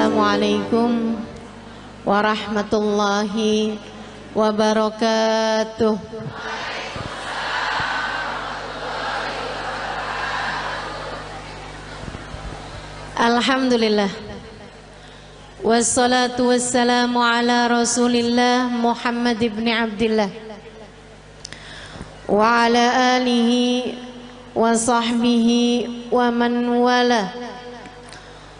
Assalamualaikum warahmatullahi wabarakatuh. Alhamdulillah, wassalatu wassalamu ala Rasulillah Muhammad ibn Abdillah wa ala alihi wa sahbihi wa man wala.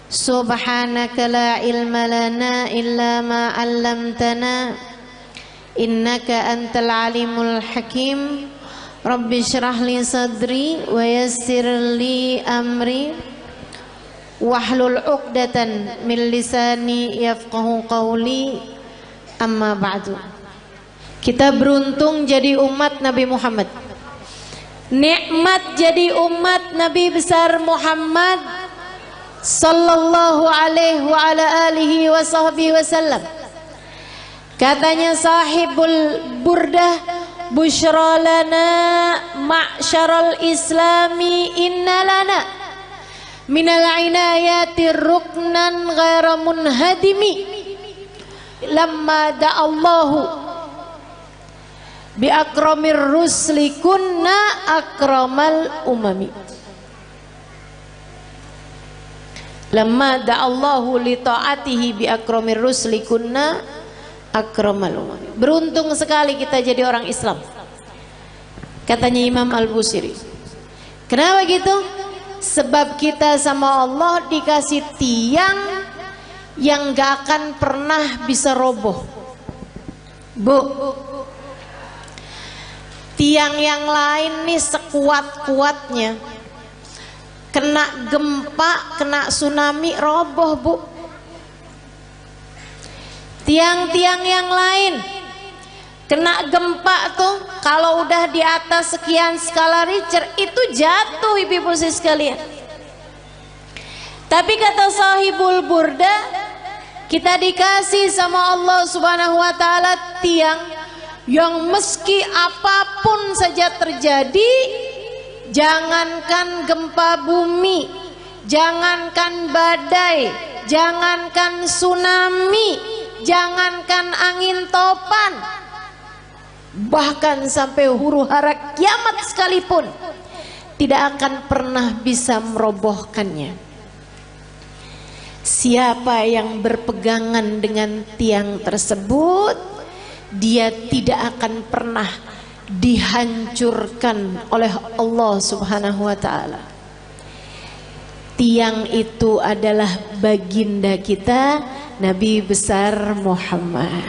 Subhanaka la ilma lana illa ma 'allamtana innaka antal alimul hakim. Rabbi shrah li sadri wa yassir li amri wahlul 'uqdatan min lisani yafqahu qawli. Amma ba'du. Kita beruntung jadi umat Nabi Muhammad. Nikmat jadi umat Nabi besar Muhammad sallallahu alaihi wa ala alihi wa sahbihi wasallam. Katanya sahibul burdah, busyra lana ma'syaral islami inna lana minal inayati ruknan ghaira munhadimi lamma da'allahu bi akramir rusli kunna akramal umami. Lamma da'allahu li ta'atihi bi akramir rusli kunna akramal umami. Beruntung sekali kita jadi orang Islam, katanya Imam Al-Busiri. Kenapa gitu? Sebab kita sama Allah dikasih tiang yang gak akan pernah bisa roboh. Bu, tiang yang lain nih sekuat-kuatnya, kena gempa, kena tsunami, roboh bu. Tiang-tiang yang lain kena gempa tuh, kalau udah di atas sekian skala Richter itu jatuh ibu-ibu sekalian. Tapi kata sahibul burda, kita dikasih sama Allah subhanahu wa ta'ala tiang yang meski apapun saja terjadi, jangankan gempa bumi, jangankan badai, jangankan tsunami, jangankan angin topan, bahkan sampai huru hara kiamat sekalipun tidak akan pernah bisa merobohkannya. Siapa yang berpegangan dengan tiang tersebut, dia tidak akan pernah dihancurkan oleh Allah subhanahu wa ta'ala. Tiang itu adalah baginda kita Nabi besar Muhammad.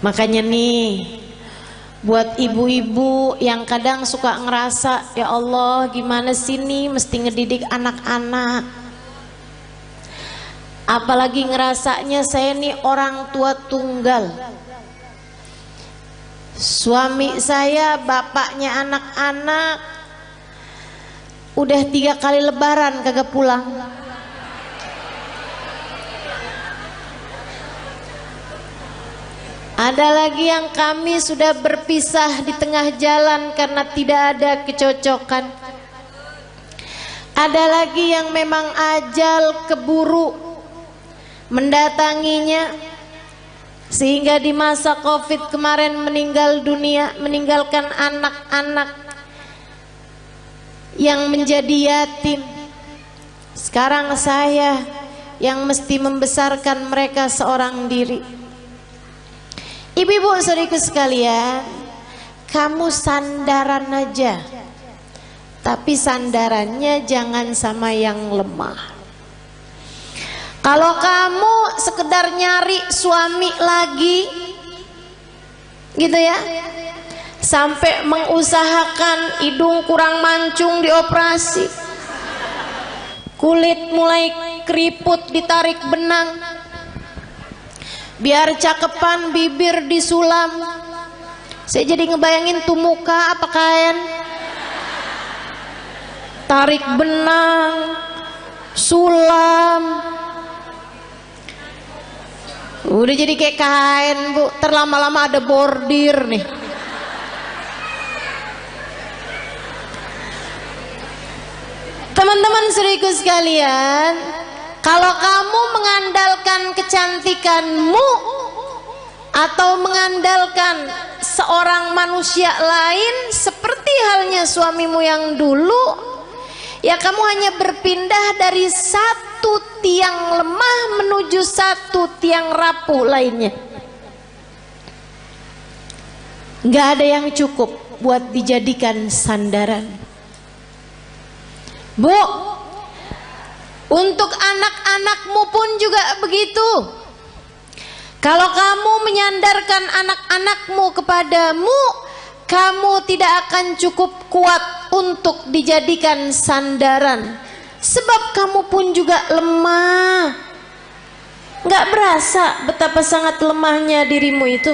Makanya nih, buat ibu-ibu yang kadang suka ngerasa, ya Allah gimana sih nih mesti ngedidik anak-anak, apalagi ngerasanya saya nih orang tua tunggal, suami saya bapaknya anak-anak udah 3 kali lebaran kagak pulang. Ada lagi yang kami sudah berpisah di tengah jalan karena tidak ada kecocokan. Ada lagi yang memang ajal keburu mendatanginya, sehingga di masa Covid kemarin meninggal dunia, meninggalkan anak-anak yang menjadi yatim. Sekarang saya yang mesti membesarkan mereka seorang diri. Ibu-ibu saudariku sekalian, kamu sandaran aja, tapi sandarannya jangan sama yang lemah. Kalau kamu sekedar nyari suami lagi gitu ya, sampai mengusahakan hidung kurang mancung dioperasi, kulit mulai keriput ditarik benang, biar cakepan bibir disulam. Saya jadi ngebayangin tuh muka apa kain, tarik benang, sulam, udah jadi kayak kain bu, terlama-lama ada bordir nih. Teman-teman saudaraku sekalian, Kalau kamu mengandalkan kecantikanmu atau mengandalkan seorang manusia lain seperti halnya suamimu yang dulu, ya kamu hanya berpindah dari satu tiang lemah menuju satu tiang rapuh lainnya. Nggak ada yang cukup buat dijadikan sandaran. Bu, untuk anak-anakmu pun juga begitu. Kalau kamu menyandarkan anak-anakmu kepadamu, kamu tidak akan cukup kuat untuk dijadikan sandaran. Sebab kamu pun juga lemah. Nggak berasa betapa sangat lemahnya dirimu itu.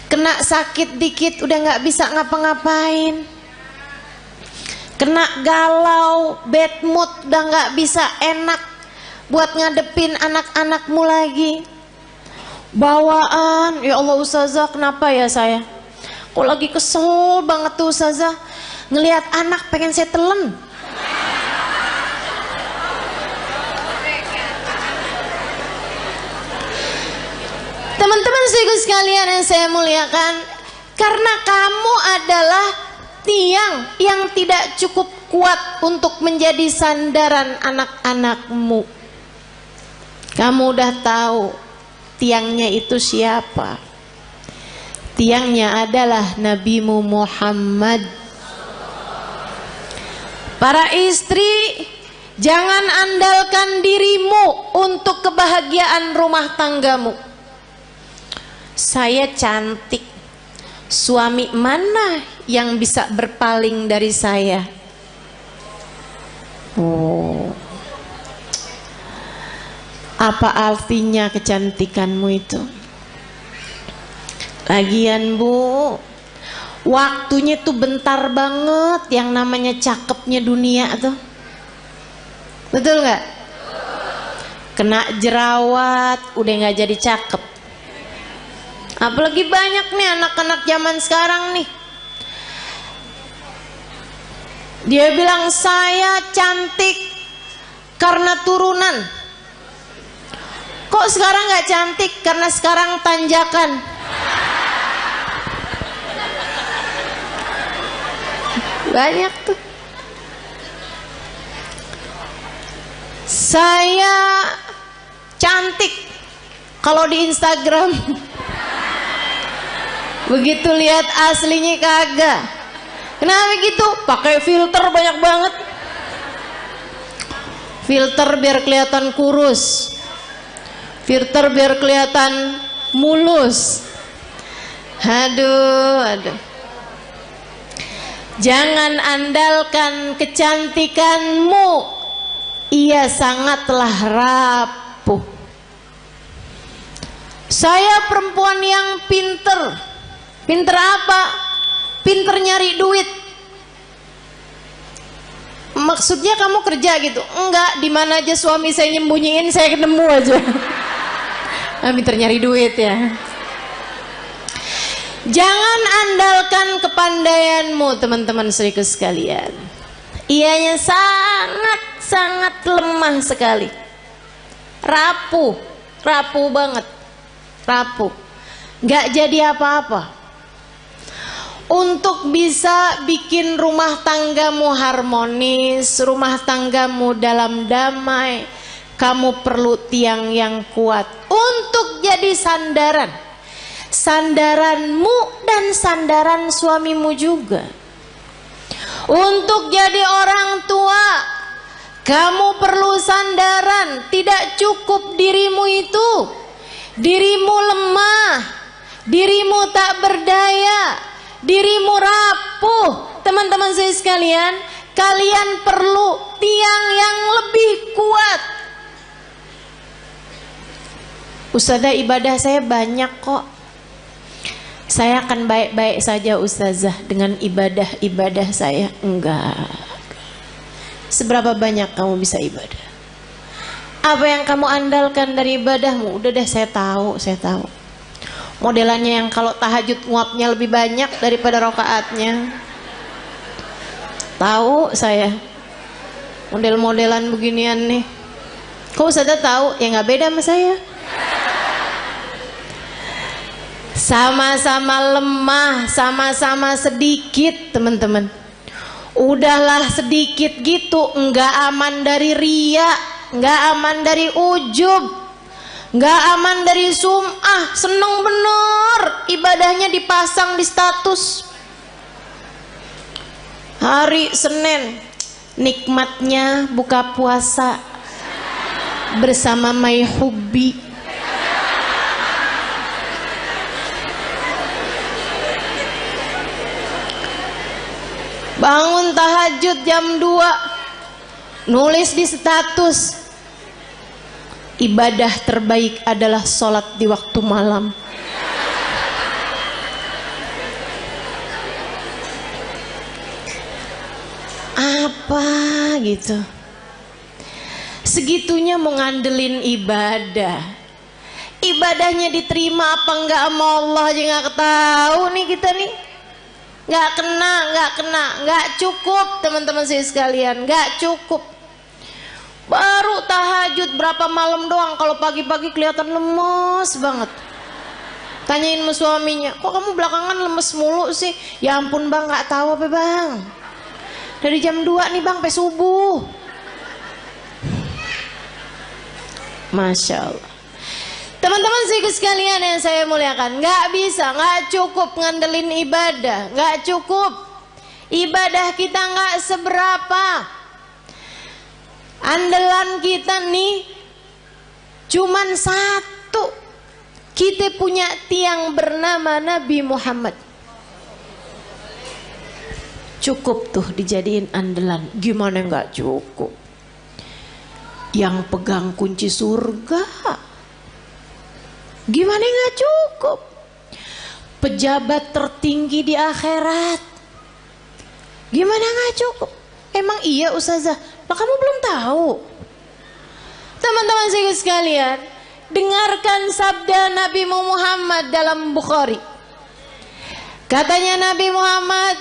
Kena sakit dikit udah nggak bisa ngapa-ngapain. Kena galau, bad mood, udah nggak bisa enak buat ngadepin anak-anakmu lagi. Bawaan, ya Allah Ustazah, kenapa ya saya? Kok lagi kesel banget tuh Ustazah, ngelihat anak pengen saya telan. Teman-teman sekalian yang saya muliakan, karena kamu adalah tiang yang tidak cukup kuat untuk menjadi sandaran anak-anakmu. Kamu udah tahu tiangnya itu siapa? Tiangnya adalah Nabimu Muhammad. Para istri, jangan andalkan dirimu untuk kebahagiaan rumah tanggamu. Saya cantik, suami mana yang bisa berpaling dari saya? Oh, apa artinya kecantikanmu itu? Lagian Bu, waktunya tuh bentar banget yang namanya cakepnya dunia tuh. Betul nggak? Kena jerawat udah nggak jadi cakep. Apalagi banyak nih anak-anak zaman sekarang nih, dia bilang saya cantik karena turunan. Kok sekarang nggak cantik? Karena sekarang tanjakan. Banyak tuh. Saya cantik kalau di Instagram. Begitu lihat aslinya kagak. Kenapa gitu? Pakai filter banyak banget. Filter biar kelihatan kurus. Filter biar kelihatan mulus. Aduh. Jangan andalkan kecantikanmu. Ia sangatlah rapuh. Saya perempuan yang pinter. Pinter apa? Pinter nyari duit. Maksudnya kamu kerja gitu? Enggak, di mana aja suami saya nyembunyiin saya ketemu aja. Pinter nyari duit ya. Jangan andalkan kepandaianmu teman-teman saudaraku sekalian. Ianya sangat lemah sekali. Rapuh banget. Rapuh. Nggak jadi apa-apa. Untuk bisa bikin rumah tanggamu harmonis, rumah tanggamu dalam damai, kamu perlu tiang yang kuat untuk jadi sandaran. Sandaranmu dan sandaran suamimu juga. Untuk jadi orang tua, kamu perlu sandaran. Tidak cukup dirimu itu. Dirimu lemah, dirimu tak berdaya, dirimu rapuh. Teman-teman saya sekalian, kalian perlu tiang yang lebih kuat. Ustazah, ibadah saya banyak kok. Saya akan baik-baik saja Ustazah dengan ibadah saya. Enggak. Seberapa banyak kamu bisa ibadah? Apa yang kamu andalkan dari ibadahmu? Udah deh, saya tahu. Modelannya yang kalau tahajud nguapnya lebih banyak daripada rakaatnya. Tahu saya. model-modelan beginian nih. Kok Ustazah tahu? Ya nggak beda sama saya. Sama-sama lemah, sama-sama sedikit teman-teman. Udahlah sedikit gitu, nggak aman dari ria, nggak aman dari ujub, nggak aman dari sum'ah. Seneng bener ibadahnya dipasang di status. Hari Senin nikmatnya buka puasa bersama My Hubbi. Bangun tahajud jam 2, nulis di status, ibadah terbaik adalah sholat di waktu malam. Apa gitu? Segitunya mau ngandelin ibadah. Ibadahnya diterima apa enggak sama Allah aja nggak tahu nih kita nih. Nggak kena, nggak cukup teman-teman saya sekalian, nggak cukup. Baru tahajud berapa malam doang, kalau pagi-pagi kelihatan lemes banget. Tanyain sama suaminya, kok kamu belakangan lemes mulu sih? Ya ampun bang, nggak tahu apa bang. Dari jam 2 nih bang, sampai subuh. Masya Allah. Teman-teman sekalian yang saya muliakan, nggak bisa, nggak cukup ngandelin ibadah, nggak cukup. Ibadah kita nggak seberapa. Andalan kita nih cuman satu. Kita punya tiang bernama Nabi Muhammad. Cukup tuh dijadiin andalan. Gimana nggak cukup? Yang pegang kunci surga. Gimana nggak cukup? Pejabat tertinggi di akhirat. Gimana nggak cukup? Emang iya Ustazah? Lah kamu belum tahu. Teman-teman saya sekalian, dengarkan sabda Nabi Muhammad dalam Bukhari. Katanya Nabi Muhammad,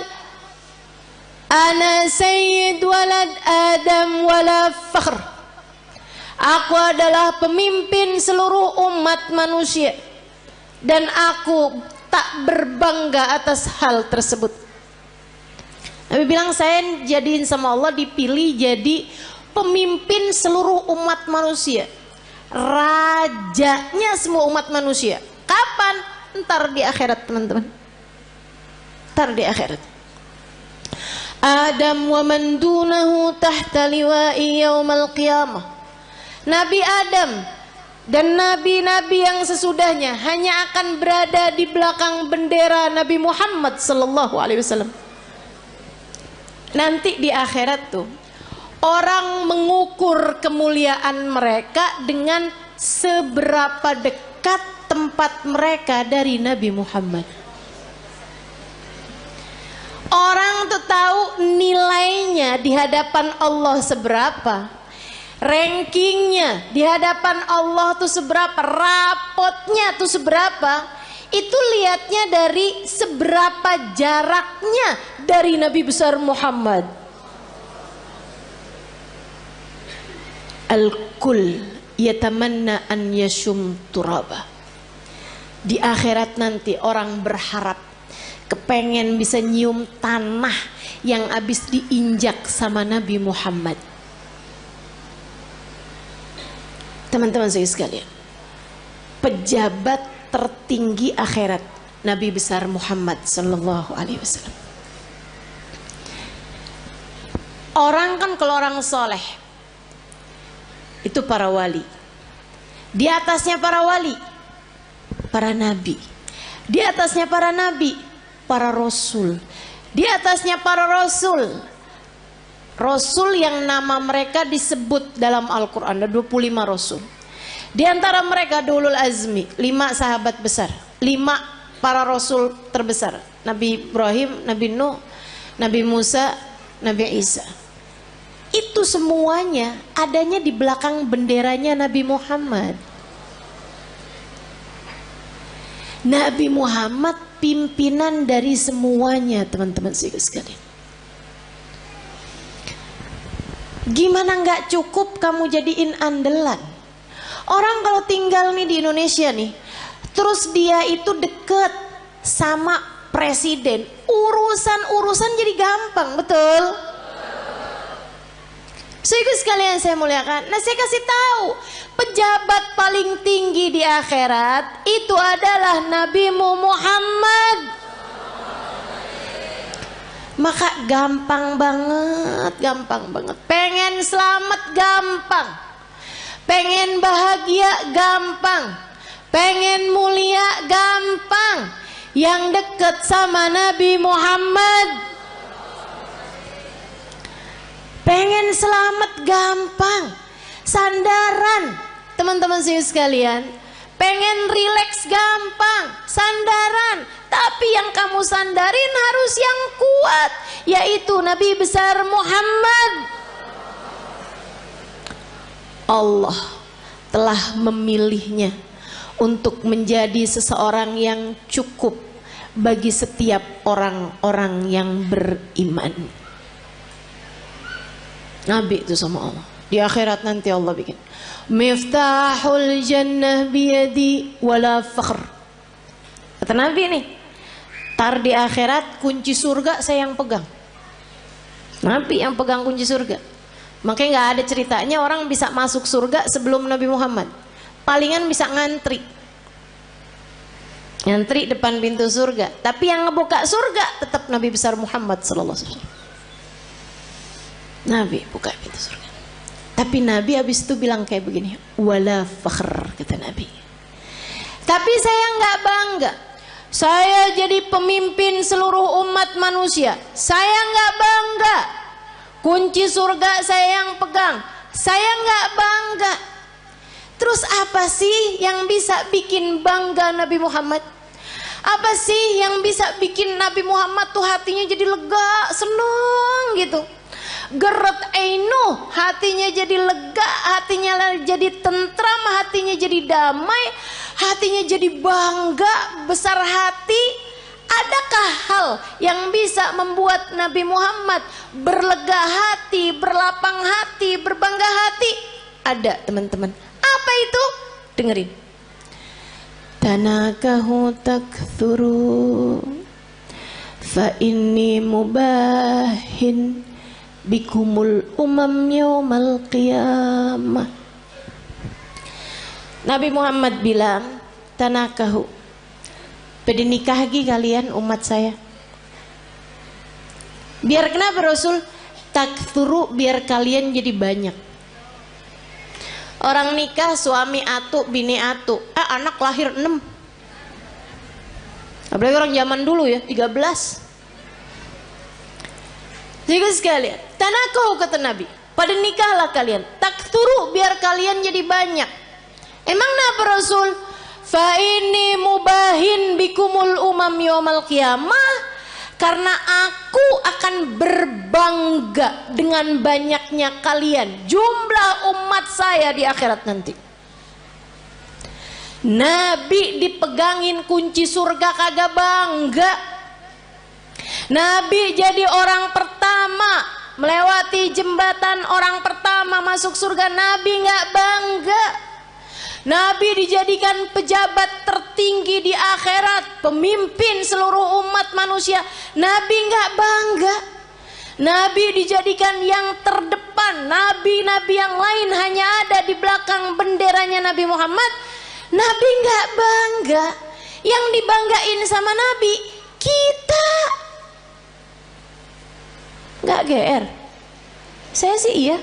Ana sayyid walad Adam wala fakhr. Aku adalah pemimpin seluruh umat manusia dan aku tak berbangga atas hal tersebut. Nabi bilang saya jadiin sama Allah dipilih jadi pemimpin seluruh umat manusia, rajanya semua umat manusia. Kapan? Ntar di akhirat teman-teman. Ntar di akhirat. Adam wa man dunahu tahta liwa'i yaumal qiyamah. Nabi Adam dan nabi-nabi yang sesudahnya hanya akan berada di belakang bendera Nabi Muhammad sallallahu alaihi wasallam. Nanti di akhirat tuh orang mengukur kemuliaan mereka dengan seberapa dekat tempat mereka dari Nabi Muhammad. Orang tuh tahu nilainya di hadapan Allah seberapa. Rankingnya di hadapan Allah tuh seberapa, rapotnya tuh seberapa, itu lihatnya dari seberapa jaraknya dari Nabi besar Muhammad. Al-kul yatamanna an yashum turaba. Di akhirat nanti orang berharap kepengen bisa nyium tanah yang habis diinjak sama Nabi Muhammad. Teman-teman saya sekalian, pejabat tertinggi akhirat Nabi besar Muhammad sallallahu alaihi wasallam. Orang kan kalau orang soleh itu para wali. Di atasnya para wali, para nabi. Di atasnya para nabi, para rasul. Di atasnya para rasul, rasul yang nama mereka disebut dalam Al-Quran. Ada 25 rasul. Di antara mereka Ulul Azmi, 5 sahabat besar, 5 para rasul terbesar. Nabi Ibrahim, Nabi Nuh, Nabi Musa, Nabi Isa. Itu semuanya adanya di belakang benderanya Nabi Muhammad. Nabi Muhammad pimpinan dari semuanya, teman-teman sekalian. Gimana nggak cukup kamu jadiin andalan? Orang kalau tinggal nih di Indonesia nih, terus dia itu deket sama presiden, urusan jadi gampang, betul? Saudara sekalian saya muliakan, nah saya kasih tahu, pejabat paling tinggi di akhirat itu adalah Nabi Muhammad. Maka gampang banget. Pengen selamat gampang, pengen bahagia gampang, pengen mulia gampang. Yang dekat sama Nabi Muhammad. Pengen selamat gampang, sandaran teman-teman sekalian. Pengen rileks gampang, sandaran. Tapi yang kamu sandarin harus yang kuat, yaitu Nabi besar Muhammad. Allah telah memilihnya untuk menjadi seseorang yang cukup bagi setiap orang-orang yang beriman. Nabi itu sama Allah. Di akhirat nanti Allah bikin Miftahul jannah biyadi wala fakhr. Kata Nabi nih, tar di akhirat kunci surga saya yang pegang. Nabi yang pegang kunci surga. Makanya gak ada ceritanya orang bisa masuk surga sebelum Nabi Muhammad. Palingan bisa ngantri depan pintu surga. Tapi yang ngebuka surga tetap Nabi besar Muhammad sallallahu alaihi wasallam. Nabi buka pintu surga. Tapi Nabi habis itu bilang kayak begini, wala fakhr, kata Nabi. Tapi saya nggak bangga. Saya jadi pemimpin seluruh umat manusia. Saya nggak bangga. Kunci surga saya yang pegang. Saya nggak bangga. Terus apa sih yang bisa bikin bangga Nabi Muhammad? Apa sih yang bisa bikin Nabi Muhammad tuh hatinya jadi lega, seneng gitu? Geret ainu, hatinya jadi lega, hatinya jadi tentram, hatinya jadi damai, hatinya jadi bangga, besar hati. Adakah hal yang bisa membuat Nabi Muhammad berlega hati, berlapang hati, berbangga hati? Ada, teman-teman. Apa itu? Dengerin. Tanakahu takthuru fa inni mubahin bikumul umam yaumal qiyamah. Nabi Muhammad bilang, tanakahu, pada nikahgi kalian umat saya. Biar kenapa Rasul? Takthuru, biar kalian jadi banyak. Orang nikah suami atu, bini atu, anak lahir 6. Apalagi orang zaman dulu ya, 13. Jadi sekalian, tanakahu kata Nabi, pada nikahlah kalian, takthuru, biar kalian jadi banyak. Emang kenapa Rasul? Fa ini mubahin bikumul umam yaumal qiyamah, karena aku akan berbangga dengan banyaknya kalian, jumlah umat saya di akhirat nanti. Nabi dipegangin kunci surga kagak bangga. Nabi jadi orang pertama melewati jembatan, orang pertama masuk surga, Nabi nggak bangga. Nabi dijadikan pejabat tertinggi di akhirat, pemimpin seluruh umat manusia, Nabi nggak bangga. Nabi dijadikan yang terdepan, nabi-nabi yang lain hanya ada di belakang benderanya Nabi Muhammad, Nabi nggak bangga. Yang dibanggain sama Nabi kita. Nggak GR. Saya sih iya.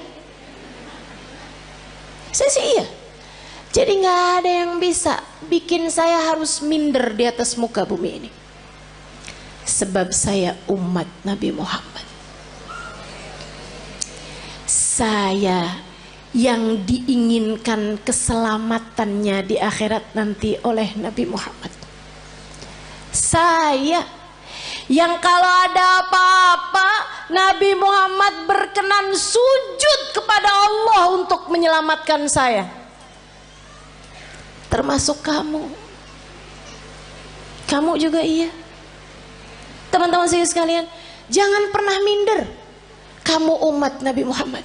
Jadi nggak ada yang bisa bikin saya harus minder di atas muka bumi ini. Sebab saya umat Nabi Muhammad. Saya yang diinginkan keselamatannya di akhirat nanti oleh Nabi Muhammad. Saya yang kalau ada apa-apa Nabi Muhammad berkenan sujud kepada Allah untuk menyelamatkan saya. Termasuk kamu. Kamu juga iya. Teman-teman saya sekalian, jangan pernah minder. Kamu umat Nabi Muhammad.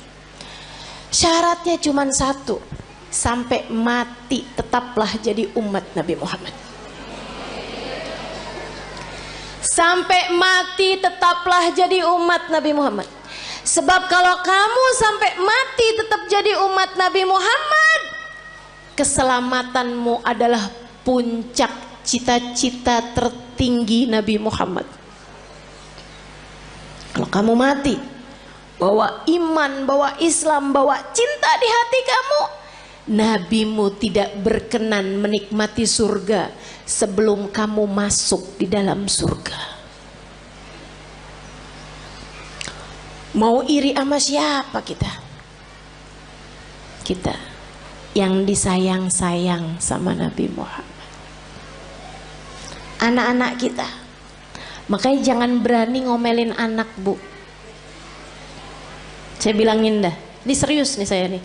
Syaratnya cuma satu, sampai mati tetaplah jadi umat Nabi Muhammad. Sampai mati tetaplah jadi umat Nabi Muhammad. Sebab kalau kamu sampai mati tetap jadi umat Nabi Muhammad, keselamatanmu adalah puncak cita-cita tertinggi Nabi Muhammad. Kalau kamu mati bawa iman, bawa Islam, bawa cinta di hati kamu, nabimu tidak berkenan menikmati surga sebelum kamu masuk di dalam surga. Mau iri sama siapa kita? Kita yang disayang-sayang sama Nabi Muhammad. Anak-anak kita, makanya jangan berani ngomelin anak, Bu. Saya bilangin dah, ini serius nih saya nih,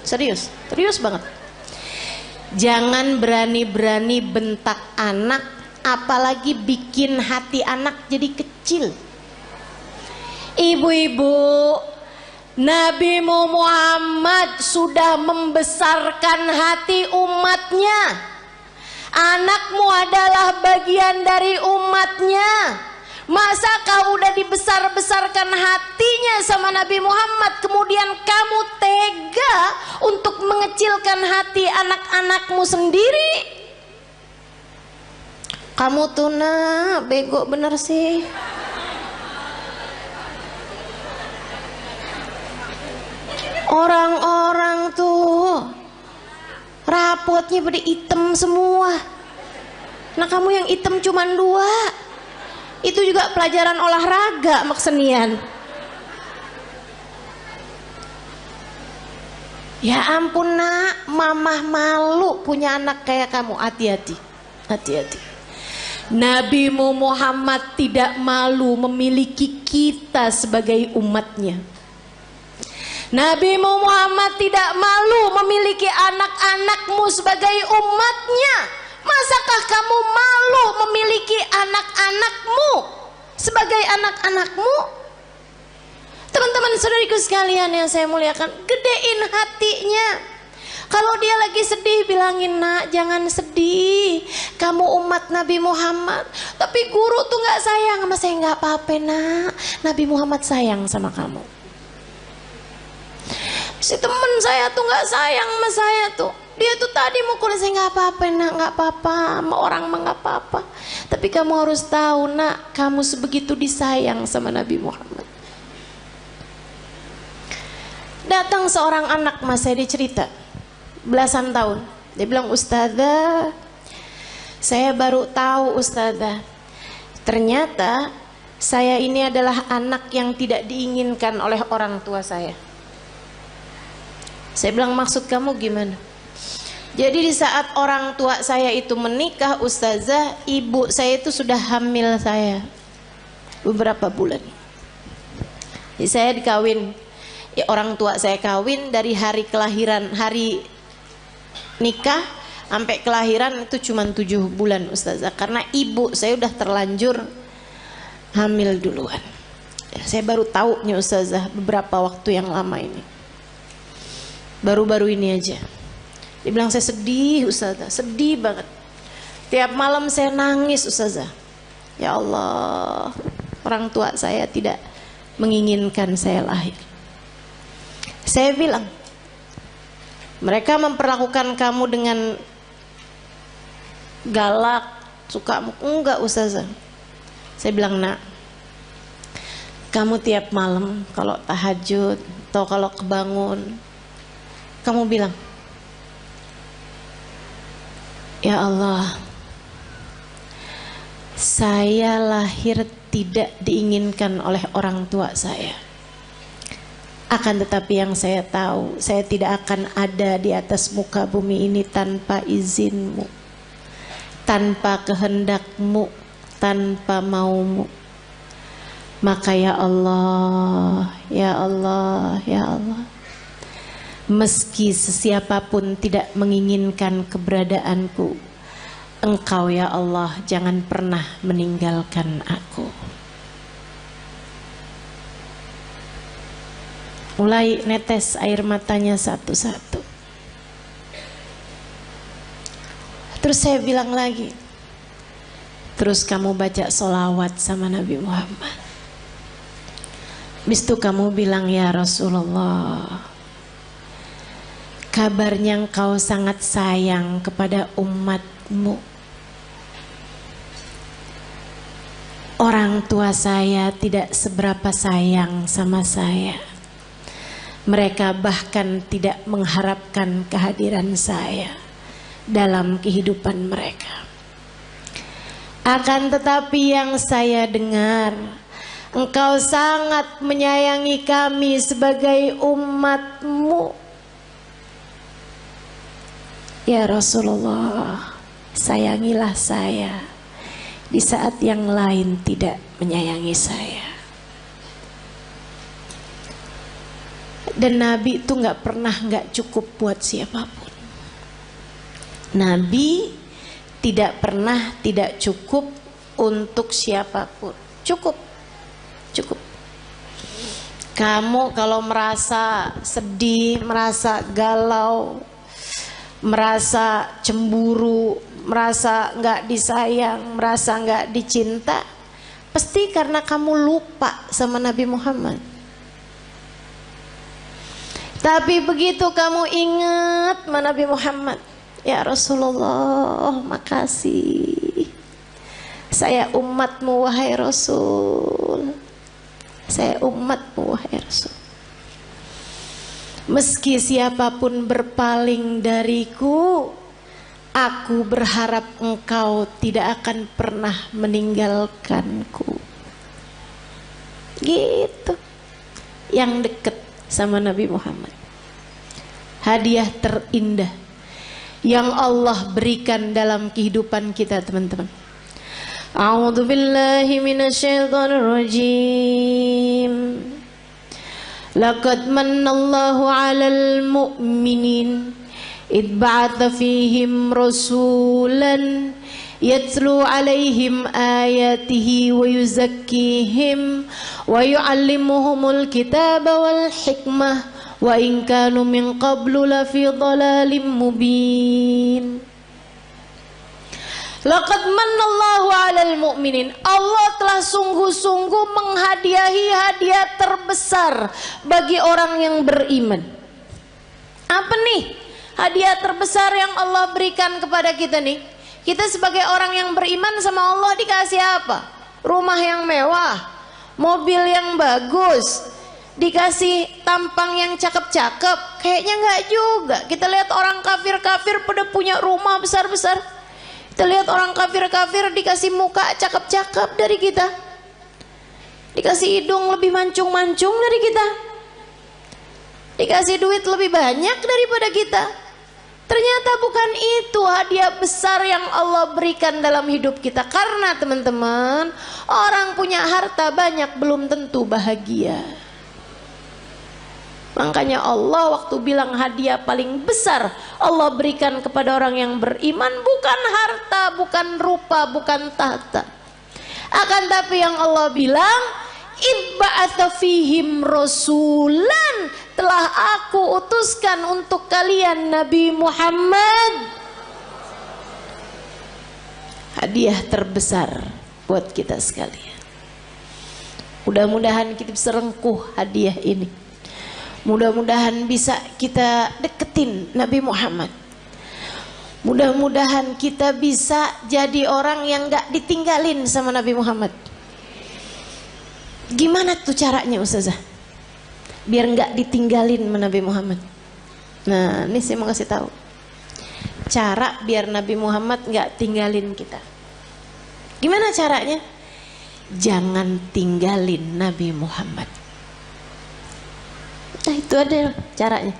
serius banget. Jangan berani-berani bentak anak, apalagi bikin hati anak jadi kecil. Ibu-ibu, Nabi Muhammad sudah membesarkan hati umatnya. Anakmu adalah bagian dari umatnya. Masa kau udah dibesar-besarkan hatinya sama Nabi Muhammad, kemudian kamu tega untuk mengecilkan hati anak-anakmu sendiri? Kamu tuh nak bego bener sih. Orang-orang tuh rapotnya pada hitam semua. Nah kamu yang hitam cuman 2. Itu juga pelajaran olahraga sama kesenian. Ya ampun nak, mamah malu punya anak kayak kamu. Hati-hati, hati-hati. Nabi Muhammad tidak malu memiliki kita sebagai umatnya. Nabi Muhammad tidak malu memiliki anak-anakmu sebagai umatnya. Masakah kamu malu memiliki anak-anakmu sebagai anak-anakmu? Teman-teman saudariku sekalian yang saya muliakan, gedein hatinya. Kalau dia lagi sedih, bilangin, nak jangan sedih, kamu umat Nabi Muhammad. Tapi guru tuh gak sayang sama saya. Gak apa-apa nak, Nabi Muhammad sayang sama kamu. Si temen saya tuh gak sayang sama saya tuh, dia tuh tadi mukul saya. Gak apa-apa nak, gak apa-apa, sama orang mah gak apa-apa. Tapi kamu harus tahu nak, kamu sebegitu disayang sama Nabi Muhammad. Datang seorang anak mas saya, dia cerita belasan tahun. Dia bilang, ustazah, saya baru tahu ustazah, ternyata saya ini adalah anak yang tidak diinginkan oleh orang tua saya. Saya bilang, maksud kamu gimana? Jadi di saat orang tua saya itu menikah, ustazah, ibu saya itu sudah hamil saya beberapa bulan. Jadi saya dikawin, ya, orang tua saya kawin dari hari kelahiran, hari nikah sampai kelahiran itu cuma 7 bulan ustazah, karena ibu saya udah terlanjur hamil duluan. Ya, saya baru tahu nih ustazah beberapa waktu yang lama ini, baru-baru ini aja. Dia bilang, saya sedih ustazah, sedih banget. Tiap malam saya nangis ustazah. Ya Allah, orang tua saya tidak menginginkan saya lahir. Saya bilang, mereka memperlakukan kamu dengan galak, suka enggak ustazah? Saya bilang, nak, kamu tiap malam kalau tahajud atau kalau kebangun, kamu bilang, ya Allah, saya lahir tidak diinginkan oleh orang tua saya. Akan tetapi yang saya tahu, saya tidak akan ada di atas muka bumi ini tanpa izinmu, tanpa kehendakmu, tanpa maumu. Maka ya Allah, ya Allah, ya Allah, meski sesiapapun tidak menginginkan keberadaanku, Engkau ya Allah jangan pernah meninggalkan aku. Mulai netes air matanya satu-satu. Terus saya bilang lagi, terus kamu baca sholawat sama Nabi Muhammad. Habis itu kamu bilang, ya Rasulullah, kabarnya engkau sangat sayang kepada umatmu. Orang tua saya tidak seberapa sayang sama saya. Mereka bahkan tidak mengharapkan kehadiran saya dalam kehidupan mereka. Akan tetapi yang saya dengar, engkau sangat menyayangi kami sebagai umatmu. Ya Rasulullah, sayangilah saya di saat yang lain tidak menyayangi saya. Dan Nabi itu gak pernah gak cukup buat siapapun. Nabi tidak pernah tidak cukup untuk siapapun. Cukup. Kamu kalau merasa sedih, merasa galau, merasa cemburu, merasa gak disayang, merasa gak dicinta, pasti karena kamu lupa sama Nabi Muhammad. Tapi begitu kamu ingat sama Nabi Muhammad, ya Rasulullah, makasih. Saya umatmu wahai Rasul. Saya umatmu wahai Rasul. Meski siapapun berpaling dariku, aku berharap engkau tidak akan pernah meninggalkanku. Gitu. Yang dekat sama Nabi Muhammad. Hadiah terindah yang Allah berikan dalam kehidupan kita, teman-teman. A'udzu billahi minasyaitonir rajim. Laqad manallahu 'alal mu'minin id ba'atha fihim rasulan yatlu 'alaihim ayatihi wa yuzakkihim wa yu'allimuhumul kitaba wal hikmah wa in kanu min qablu lafi dhalalim mubin. Laqad manallahu 'alal mu'minin. Allah telah sungguh-sungguh menghadiahi hadiah terbesar bagi orang yang beriman. Apa nih hadiah terbesar yang Allah berikan kepada kita nih? Kita sebagai orang yang beriman sama Allah dikasih apa? Rumah yang mewah, mobil yang bagus, dikasih tampang yang cakep-cakep. Kayaknya enggak juga. Kita lihat orang kafir-kafir pada punya rumah besar-besar. Kita lihat orang kafir-kafir dikasih muka cakep-cakep dari kita, dikasih hidung lebih mancung-mancung dari kita, dikasih duit lebih banyak daripada kita. Ternyata bukan itu hadiah besar yang Allah berikan dalam hidup kita. Karena teman-teman, orang punya harta banyak belum tentu bahagia. Makanya Allah waktu bilang hadiah paling besar Allah berikan kepada orang yang beriman bukan harta, bukan rupa, bukan tahta. Akan tapi yang Allah bilang, ibba'atha fihim rasulan, telah aku utuskan untuk kalian Nabi Muhammad. Hadiah terbesar buat kita sekalian. Mudah-mudahan kita bisa rengkuh hadiah ini. Mudah-mudahan bisa kita deketin Nabi Muhammad. Mudah-mudahan kita bisa jadi orang yang gak ditinggalin sama Nabi Muhammad. Gimana tuh caranya Ustazah? Biar gak ditinggalin sama Nabi Muhammad. Nah, ini saya mau kasih tahu. Cara biar Nabi Muhammad gak tinggalin kita. Gimana caranya? Jangan tinggalin Nabi Muhammad. Nah, itu ada caranya.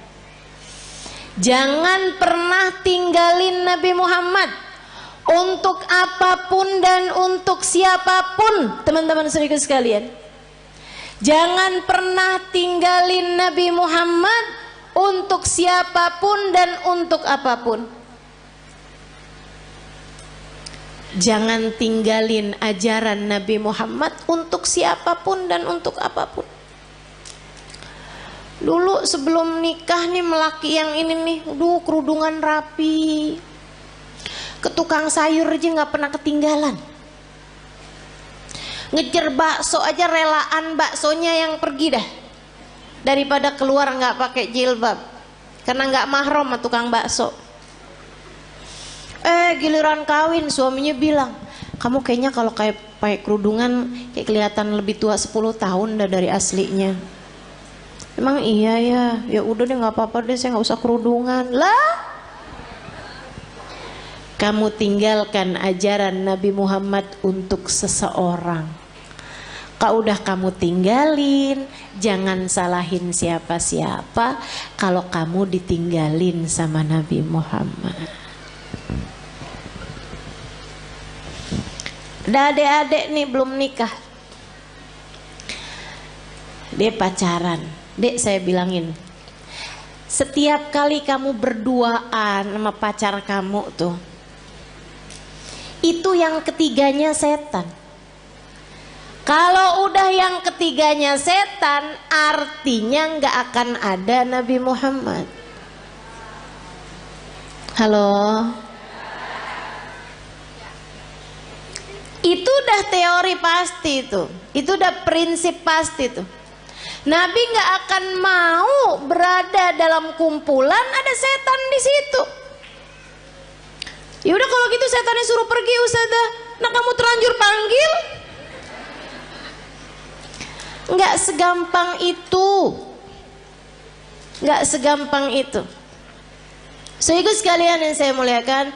Jangan pernah tinggalin Nabi Muhammad untuk apapun dan untuk siapapun, teman-teman saudara sekalian. Jangan pernah tinggalin Nabi Muhammad untuk siapapun dan untuk apapun. Jangan tinggalin ajaran Nabi Muhammad untuk siapapun dan untuk apapun. Dulu sebelum nikah nih melaki yang ini nih, kerudungan rapi, ke tukang sayur aja nggak pernah ketinggalan. Ngejar bakso aja relaan baksonya yang pergi dah, daripada keluar nggak pakai jilbab, karena nggak mahram sama tukang bakso. Giliran kawin suaminya bilang, kamu kayaknya kalau kayak pakai kerudungan kayak kelihatan lebih tua 10 tahun dah dari aslinya. Emang iya ya, ya udah deh nggak apa-apa deh, saya nggak usah kerudungan lah. Kamu tinggalkan ajaran Nabi Muhammad untuk seseorang, kalau udah kamu tinggalin, jangan salahin siapa-siapa kalau kamu ditinggalin sama Nabi Muhammad. Ada adik-adik nih belum nikah, dia pacaran. Dek, saya bilangin, setiap kali kamu berduaan sama pacar kamu tuh, itu yang ketiganya setan. Kalau udah yang ketiganya setan, artinya nggak akan ada Nabi Muhammad. Halo? Itu udah teori pasti tuh, itu udah prinsip pasti tuh. Nabi nggak akan mau berada dalam kumpulan ada setan di situ. Ya udah kalau gitu setannya suruh pergi Ustazah. Nah kamu terlanjur panggil. Nggak segampang itu. Nggak segampang itu. Sehingga sekalian yang saya muliakan,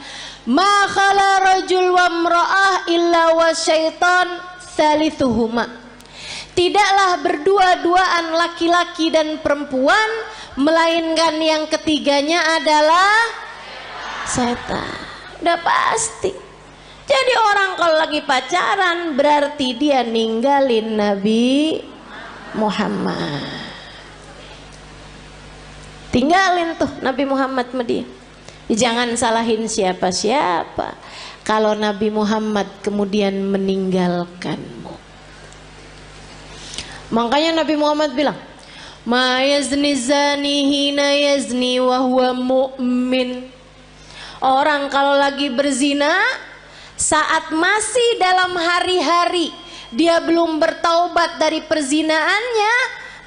ma khala rajul wa mra'ah illa wa syaitan thalithuhuma. Tidaklah berdua-duaan laki-laki dan perempuan, melainkan yang ketiganya adalah setan. Udah pasti. Jadi orang kalau lagi pacaran berarti dia ninggalin Nabi Muhammad. Tinggalin tuh Nabi Muhammad sama dia. Jangan salahin siapa-siapa kalau Nabi Muhammad kemudian meninggalkanmu. Makanya Nabi Muhammad bilang, ma yazni zani hina yazni wa huwa mu'min. Orang kalau lagi berzina saat masih dalam hari-hari dia belum bertaubat dari perzinaannya,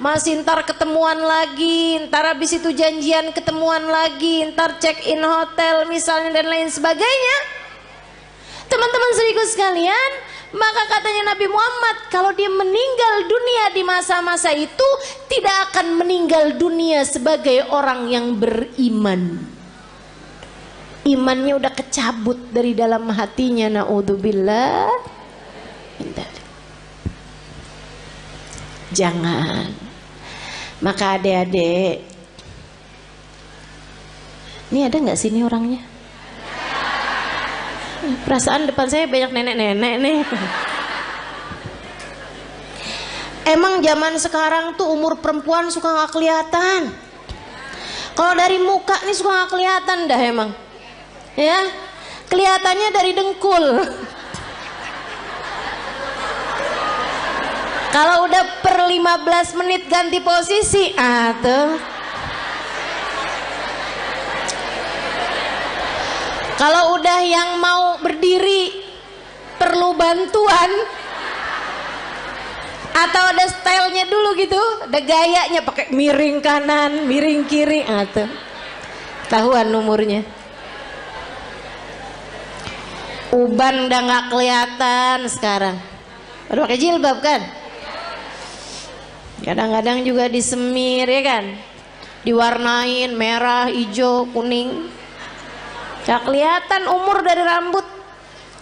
masih ntar ketemuan lagi, ntar habis itu janjian ketemuan lagi, ntar check in hotel misalnya dan lain sebagainya. Teman-teman seriku sekalian, maka katanya Nabi Muhammad, kalau dia meninggal dunia di masa-masa itu, tidak akan meninggal dunia sebagai orang yang beriman. Imannya udah kecabut dari dalam hatinya, na'udzubillah. Jangan. Maka adik-adik, ini ada nggak sini orangnya? Perasaan depan saya banyak nenek-nenek nih. Emang zaman sekarang tuh umur perempuan suka nggak kelihatan. Kalau dari muka nih suka nggak kelihatan dah emang. Ya, kelihatannya dari dengkul. Kalau udah per 15 menit ganti posisi, tuh. Kalau udah yang mau berdiri perlu bantuan atau ada stylenya dulu gitu, ada gayanya pakai miring kanan, miring kiri, tuh. Tahuan umurnya. Uban udah nggak kelihatan sekarang. Udah pakai jilbab kan? Kadang-kadang juga disemir ya kan? Diwarnain merah, hijau, kuning. Gak kelihatan umur dari rambut.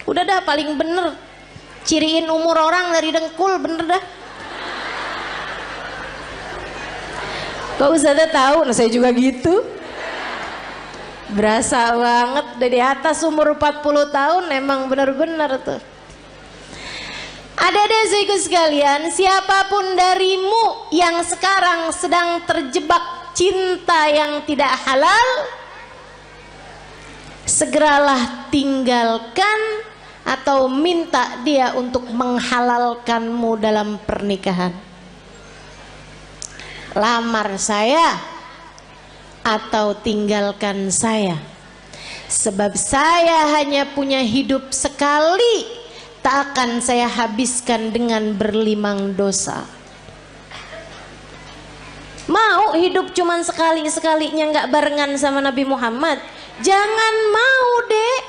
Udah dah paling bener. Ciriin umur orang dari dengkul, bener dah. Kok Ustazah tahu? Nah saya juga gitu. Berasa banget dari atas umur 40 tahun emang bener-bener tuh. Adik-adik sekalian, siapapun darimu yang sekarang sedang terjebak cinta yang tidak halal, segeralah tinggalkan atau minta dia untuk menghalalkanmu dalam pernikahan. lamar saya atau tinggalkan saya. Sebab saya hanya punya hidup sekali, tak akan saya habiskan dengan berlimang dosa. Mau hidup cuman sekali-sekalinya nggak barengan sama Nabi Muhammad? Jangan mau, Dek.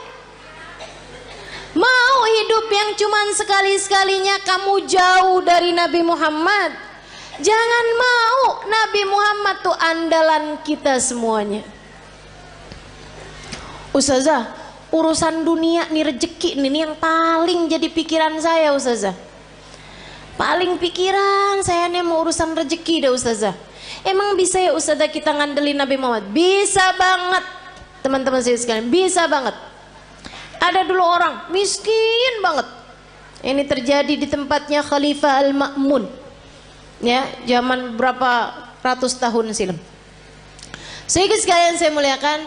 Mau hidup yang cuman sekali-sekalinya kamu jauh dari Nabi Muhammad? Jangan mau. Nabi Muhammad tuh andalan kita semuanya. Ustazah, urusan dunia nih, rezeki nih yang paling jadi pikiran saya, Ustazah. Paling pikiran saya nih mau urusan rezeki dah, Ustazah. Emang bisa ya Ustazah kita ngandelin Nabi Muhammad? Bisa banget, teman-teman saya sekalian, bisa banget. Ada dulu orang miskin banget. Ini terjadi di tempatnya Khalifah Al-Ma'mun, ya, zaman berapa ratus tahun silam. Sehingga sekalian saya muliakan,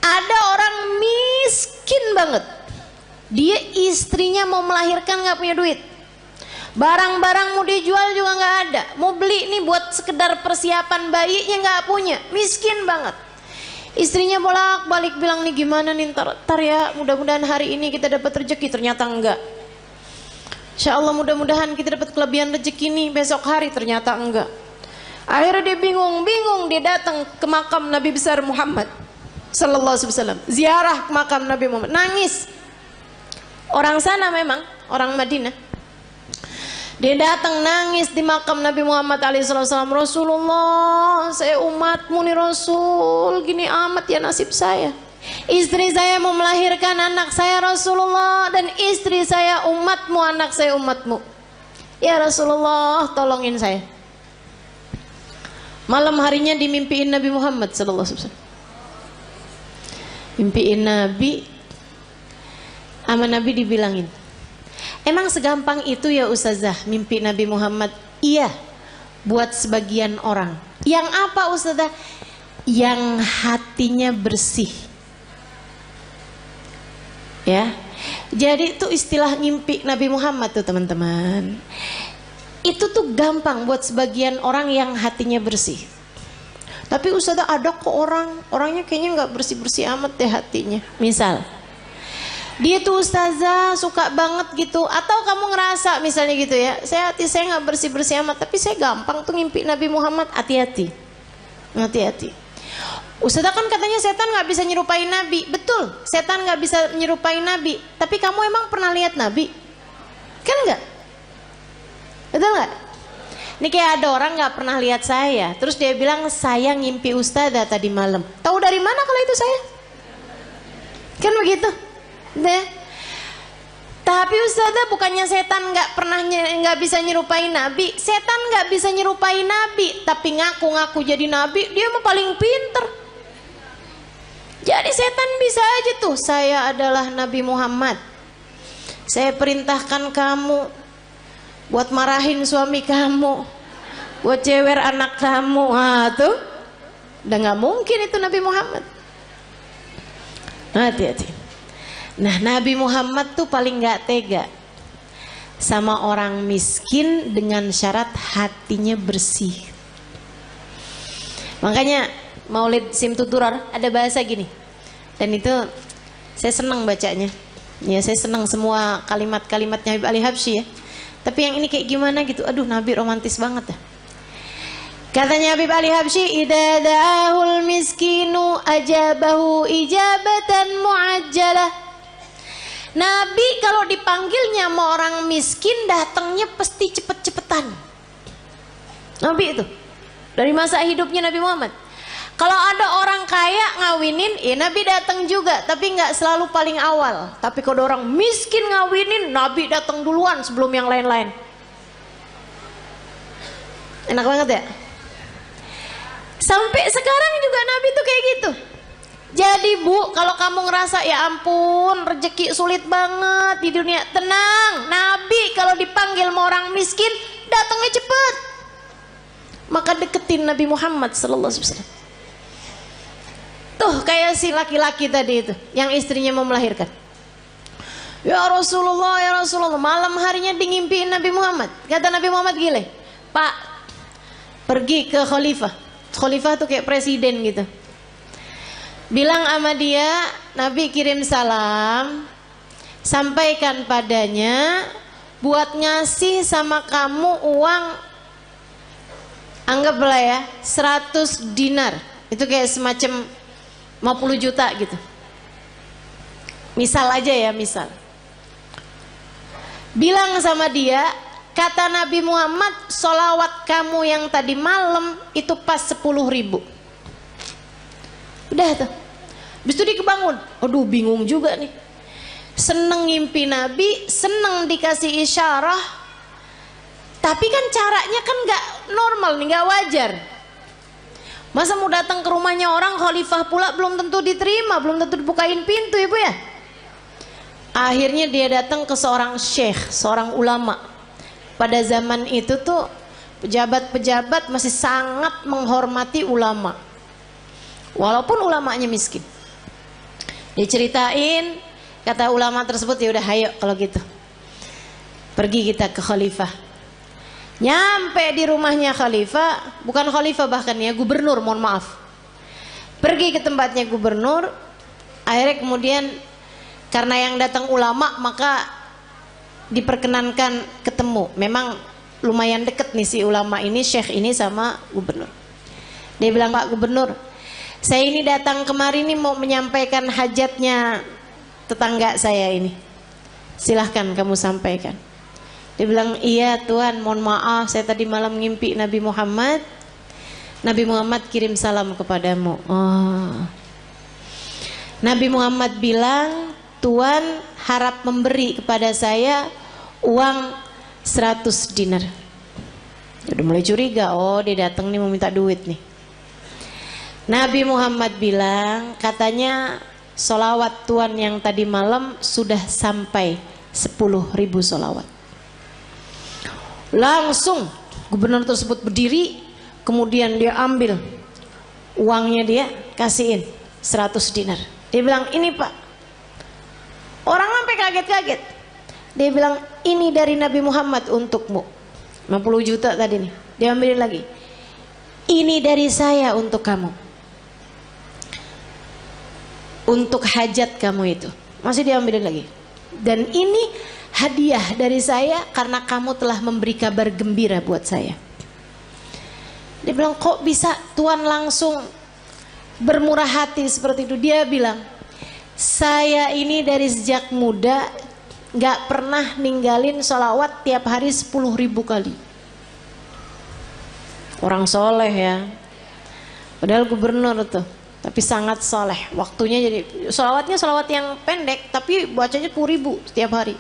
ada orang miskin banget. Dia istrinya mau melahirkan nggak punya duit. Barang-barang mau dijual juga nggak ada. Mau beli nih buat sekedar persiapan bayinya nggak punya. Miskin banget. Istrinya bolak-balik bilang nih gimana nih ntar ya, mudah-mudahan hari ini kita dapat rezeki. Ternyata enggak. Insya Allah mudah-mudahan kita dapat kelebihan rezeki nih besok hari. Ternyata enggak. Akhirnya dia bingung. Dia datang ke makam Nabi besar Muhammad Sallallahu Alaihi Wasallam. Ziarah ke makam Nabi Muhammad. Nangis. Orang sana memang, orang Madinah. Dia datang nangis di makam Nabi Muhammad SAW. Rasulullah, saya umatmu nih Rasul, gini amat ya nasib saya. Istri saya mau melahirkan anak saya Rasulullah, dan istri saya umatmu, anak saya umatmu. Ya Rasulullah, tolongin saya. Malam harinya dimimpiin Nabi Muhammad SAW. Mimpiin Nabi, sama Nabi dibilangin, emang segampang itu ya Ustazah mimpi Nabi Muhammad? Iya, buat sebagian orang. Yang apa Ustazah? Yang hatinya bersih. Ya, jadi itu istilah mimpi Nabi Muhammad tuh teman-teman. Itu tuh gampang buat sebagian orang yang hatinya bersih. Tapi Ustazah ada kok orangnya kayaknya nggak bersih-bersih amat deh hatinya. Misal, dia tuh Ustazah suka banget gitu, atau kamu ngerasa misalnya gitu ya, hati saya nggak bersih-bersih amat, tapi saya gampang tuh ngimpi Nabi Muhammad. Hati-hati. Ustazah kan katanya setan nggak bisa nyerupai Nabi. Betul, setan nggak bisa nyerupai Nabi. Tapi kamu emang pernah lihat Nabi? Kan nggak? Betul nggak? Ini kayak ada orang nggak pernah lihat saya, terus dia bilang saya ngimpi Ustazah tadi malam. Tahu dari mana kalau itu saya? Kan begitu. Deh. Tapi Ustazah, bukannya setan nggak bisa nyerupai Nabi. Setan nggak bisa nyerupai Nabi, tapi ngaku-ngaku jadi Nabi, dia mah paling pinter. Jadi setan bisa aja tuh, saya adalah Nabi Muhammad, saya perintahkan kamu buat marahin suami kamu, buat cewer anak kamu. Tuh udah nggak mungkin itu Nabi Muhammad. Hati-hati. Nah, Nabi Muhammad tuh paling gak tega sama orang miskin dengan syarat hatinya bersih. Makanya Maulid Simtuturar ada bahasa gini, dan itu saya senang bacanya. Ya, saya senang semua kalimat-kalimatnya Habib Ali Habsyi ya. Tapi yang ini kayak gimana gitu, aduh Nabi romantis banget ya. Katanya Habib Ali Habsyi, idza da'ahul miskinu ajabahu ijabatan muajjalah. Nabi kalau dipanggilnya sama orang miskin datangnya pasti cepet-cepetan. Nabi itu dari masa hidupnya Nabi Muhammad. Kalau ada orang kaya ngawinin, Nabi datang juga, tapi nggak selalu paling awal. Tapi kalau orang miskin ngawinin, Nabi datang duluan sebelum yang lain-lain. Enak banget ya. Sampai sekarang juga Nabi tuh kayak gitu. Jadi Bu, kalau kamu ngerasa ya ampun rezeki sulit banget di dunia, tenang. Nabi kalau dipanggil sama orang miskin datangnya cepet. Maka deketin Nabi Muhammad sallallahu alaihi wasallam. Tuh kayak si laki-laki tadi itu yang istrinya mau melahirkan. Ya Rasulullah, malam harinya ngimpiin Nabi Muhammad. Kata Nabi Muhammad gile, Pak, pergi ke khalifah. Khalifah tuh kayak presiden gitu. Bilang sama dia, Nabi kirim salam, sampaikan padanya buat ngasih sama kamu uang, anggaplah ya 100 dinar. Itu kayak semacam 50 juta gitu. Misal aja ya, misal. Bilang sama dia, kata Nabi Muhammad, sholawat kamu yang tadi malam itu pas 10.000. Udah tuh. Habis itu dia kebangun. Aduh, bingung juga nih. Seneng ngimpi Nabi, seneng dikasih isyarah. Tapi kan caranya kan gak normal nih, gak wajar. Masa mau datang ke rumahnya orang, khalifah pula belum tentu diterima, belum tentu dibukain pintu, ibu ya. Akhirnya dia datang ke seorang syekh, seorang ulama. Pada zaman itu tuh pejabat-pejabat masih sangat menghormati ulama, walaupun ulamanya miskin. Diceritain, kata ulama tersebut, ya udah ayo kalau gitu pergi kita ke khalifah. Nyampe di rumahnya khalifah, bukan khalifah bahkan ya, gubernur, mohon maaf. Pergi ke tempatnya gubernur. Akhirnya kemudian karena yang datang ulama, maka diperkenankan ketemu. Memang lumayan deket nih si ulama ini, syekh ini sama gubernur. Dia bilang, Pak Gubernur, saya ini datang kemari nih mau menyampaikan hajatnya tetangga saya ini. Silahkan kamu sampaikan. Dia bilang, iya Tuhan, mohon maaf, saya tadi malam ngimpi Nabi Muhammad. Nabi Muhammad kirim salam kepadamu. Oh. Nabi Muhammad bilang, Tuhan harap memberi kepada saya uang 100 dinar. Udah mulai curiga, oh dia datang nih mau minta duit nih. Nabi Muhammad bilang, katanya sholawat Tuhan yang tadi malam sudah sampai 10.000 sholawat. Langsung gubernur tersebut berdiri, kemudian dia ambil uangnya, dia kasihin 100 dinar. Dia bilang, ini Pak. Orang sampai kaget-kaget. Dia bilang, ini dari Nabi Muhammad untukmu. 50 juta tadi nih. Dia ambilin lagi. Ini dari saya untuk kamu. Untuk hajat kamu itu. Masih diambilin lagi. Dan ini hadiah dari saya karena kamu telah memberi kabar gembira buat saya. Dia bilang, kok bisa Tuhan langsung bermurah hati seperti itu? Dia bilang, saya ini dari sejak muda gak pernah ninggalin sholawat tiap hari 10.000 kali. Orang soleh ya. Padahal gubernur tuh, tapi sangat soleh. Waktunya jadi sholawatnya sholawat yang pendek, tapi bacanya 10.000 setiap hari.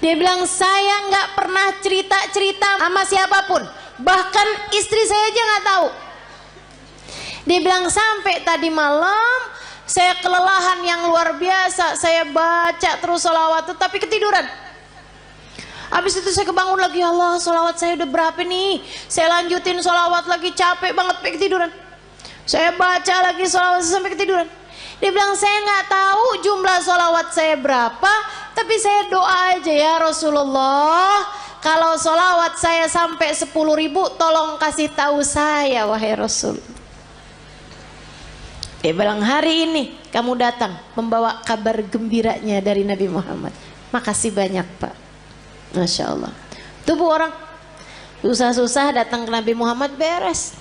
Dia bilang, saya nggak pernah cerita-cerita sama siapapun, bahkan istri saya aja nggak tahu. Dia bilang, sampai tadi malam saya kelelahan yang luar biasa, saya baca terus sholawat itu tapi ketiduran. Habis itu saya kebangun lagi, ya Allah, sholawat saya udah berapa nih? Saya lanjutin sholawat lagi, capek banget, sampai ketiduran. Saya baca lagi sholawat sampai ketiduran. Dia bilang, saya nggak tahu jumlah sholawat saya berapa, tapi saya doa aja, ya Rasulullah, kalau sholawat saya sampai 10.000, tolong kasih tahu saya, wahai Rasul. Dia bilang, hari ini kamu datang membawa kabar gembiranya dari Nabi Muhammad. Makasih banyak Pak. Masya Allah. Tuh bu, orang susah-susah datang ke Nabi Muhammad beres.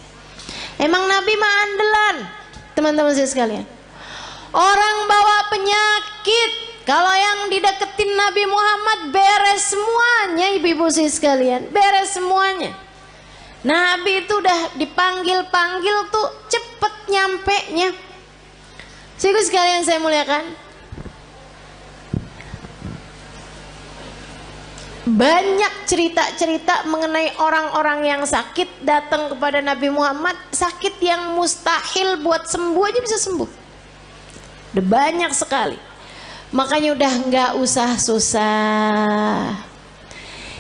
Emang Nabi mah andelan, teman-teman saya sekalian. Orang bawa penyakit, kalau yang dideketin Nabi Muhammad beres semuanya, ibu-ibu saya sekalian, beres semuanya. Nabi itu udah dipanggil-panggil tuh cepet nyampe-nya. Ibu sekalian saya muliakan, banyak cerita-cerita mengenai orang-orang yang sakit datang kepada Nabi Muhammad, sakit yang mustahil buat sembuh aja bisa sembuh. Udah banyak sekali. Makanya udah nggak usah susah.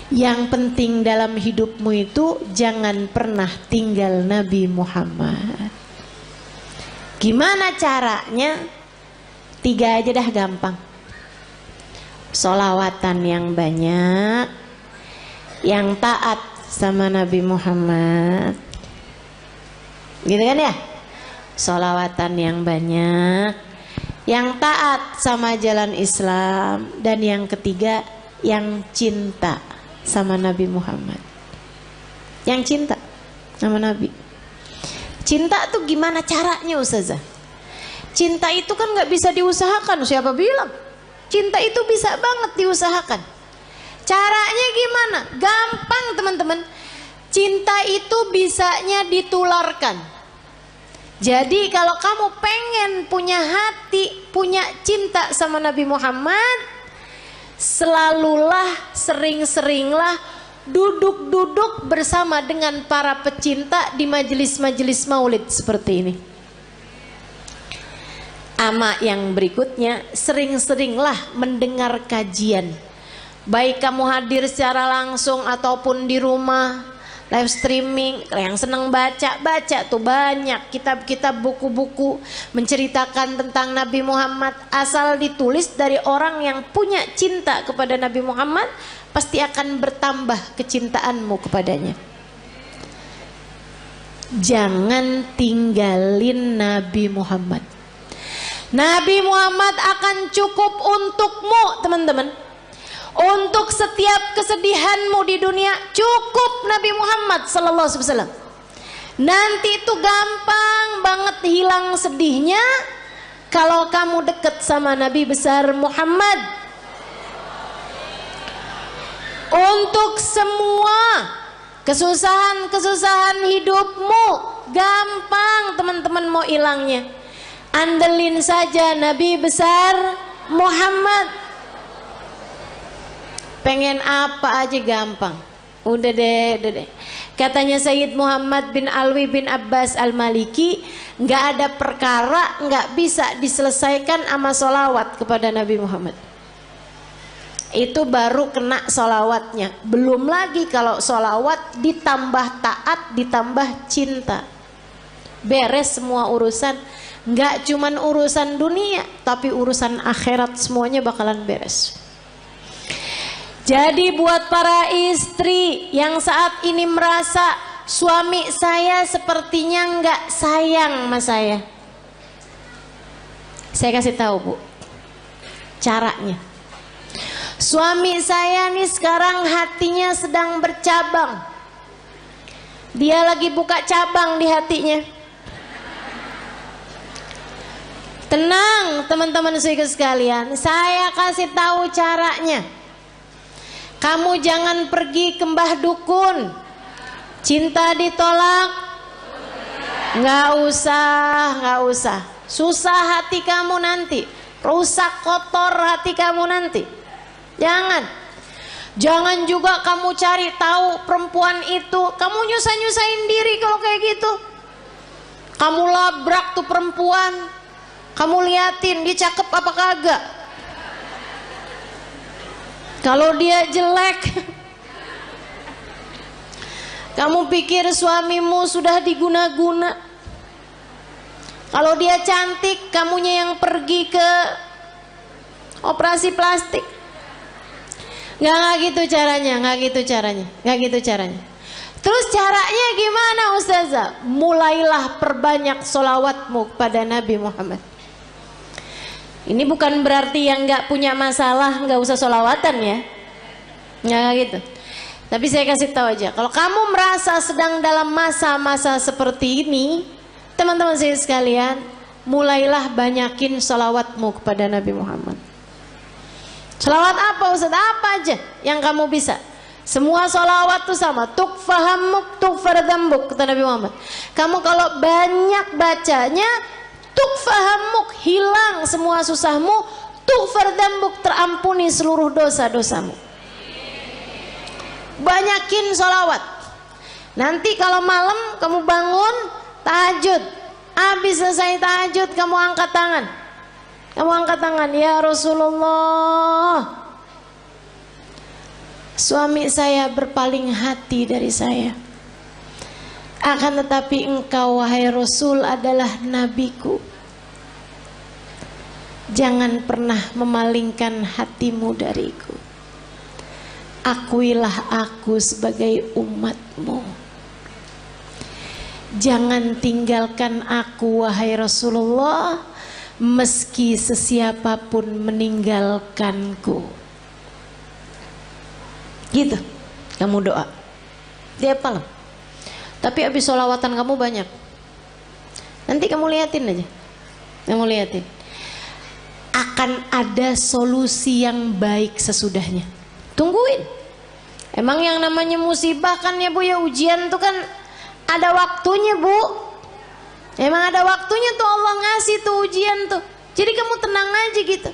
Yang penting dalam hidupmu itu jangan pernah tinggal Nabi Muhammad. Gimana caranya? 3 aja dah, gampang. Sholawatan yang banyak, yang taat sama Nabi Muhammad, Gitu kan ya? Sholawatan yang banyak, yang taat sama jalan Islam, dan yang ketiga yang cinta sama Nabi Muhammad. Yang cinta sama Nabi. Cinta tuh gimana caranya Ustazah? Cinta itu kan gak bisa diusahakan. Siapa bilang? Cinta itu bisa banget diusahakan. Caranya gimana? Gampang teman-teman. Cinta itu bisanya ditularkan. Jadi kalau kamu pengen punya hati, punya cinta sama Nabi Muhammad, selalulah, sering-seringlah duduk-duduk bersama dengan para pecinta di majelis-majelis maulid seperti ini. Ama yang berikutnya, sering-seringlah mendengar kajian. Baik kamu hadir secara langsung ataupun di rumah, live streaming. Yang senang baca tuh banyak kitab-kitab, buku-buku menceritakan tentang Nabi Muhammad. Asal ditulis dari orang yang punya cinta kepada Nabi Muhammad, pasti akan bertambah kecintaanmu kepadanya. Jangan tinggalin Nabi Muhammad. Nabi Muhammad akan cukup untukmu teman-teman. Untuk setiap kesedihanmu di dunia cukup Nabi Muhammad sallallahu alaihi wasallam. Nanti itu gampang banget hilang sedihnya kalau kamu dekat sama Nabi besar Muhammad. Untuk semua kesusahan-kesusahan hidupmu gampang teman-teman mau hilangnya. Andelin saja Nabi besar Muhammad. Pengen apa aja gampang. Udah deh. Katanya Sayyid Muhammad bin Alwi bin Abbas Al-Maliki, nggak ada perkara nggak bisa diselesaikan sama sholawat kepada Nabi Muhammad. Itu baru kena sholawatnya. Belum lagi kalau sholawat ditambah taat, ditambah cinta. Beres semua urusan. Nggak cuman urusan dunia, tapi urusan akhirat semuanya bakalan beres. Jadi buat para istri yang saat ini merasa suami saya sepertinya nggak sayang sama saya kasih tahu Bu, caranya. Suami saya nih sekarang hatinya sedang bercabang. Dia lagi buka cabang di hatinya. Tenang teman-teman sekalian, saya kasih tahu caranya. Kamu jangan pergi ke mbah dukun. Cinta ditolak, nggak usah. Susah hati kamu nanti, rusak kotor hati kamu nanti. Jangan juga kamu cari tahu perempuan itu. Kamu nyusahin diri kalau kayak gitu. Kamu labrak tuh perempuan, kamu liatin dia cakep apa kagak. Kalau dia jelek, kamu pikir suamimu sudah diguna-guna. Kalau dia cantik, kamunya yang pergi ke operasi plastik. Nggak gitu caranya. Terus caranya gimana Ustazah? Mulailah perbanyak sholawatmu kepada Nabi Muhammad. Ini bukan berarti yang nggak punya masalah nggak usah sholawatan ya, nggak gitu. Tapi saya kasih tahu aja, kalau kamu merasa sedang dalam masa-masa seperti ini, teman-teman saya sekalian, mulailah banyakin sholawatmu kepada Nabi Muhammad. Sholawat apa Ustaz? Apa aja yang kamu bisa. Semua sholawat itu sama. Tukfahamuk tukfardambuk, kata Nabi Muhammad. Kamu kalau banyak bacanya, tukfahamuk, hilang semua susahmu, tukfardambuk, terampuni seluruh dosa-dosamu. Banyakin sholawat. Nanti kalau malam kamu bangun tahajud, habis selesai tahajud kamu angkat tangan. Ya Rasulullah, suami saya berpaling hati dari saya. Akan tetapi engkau wahai Rasul adalah nabiku. Jangan pernah memalingkan hatimu dariku. Akuilah aku sebagai umatmu. Jangan tinggalkan aku wahai Rasulullah, meski sesiapapun meninggalkanku. Gitu kamu doa. Dia apa lah? Tapi habis sholawatan kamu banyak. Nanti kamu liatin aja. Kamu liatin. Akan ada solusi yang baik sesudahnya. Tungguin. Emang yang namanya musibah kan ya Bu ya, ujian tuh kan ada waktunya Bu. Emang ada waktunya tuh Allah ngasih tuh ujian tuh. Jadi kamu tenang aja gitu.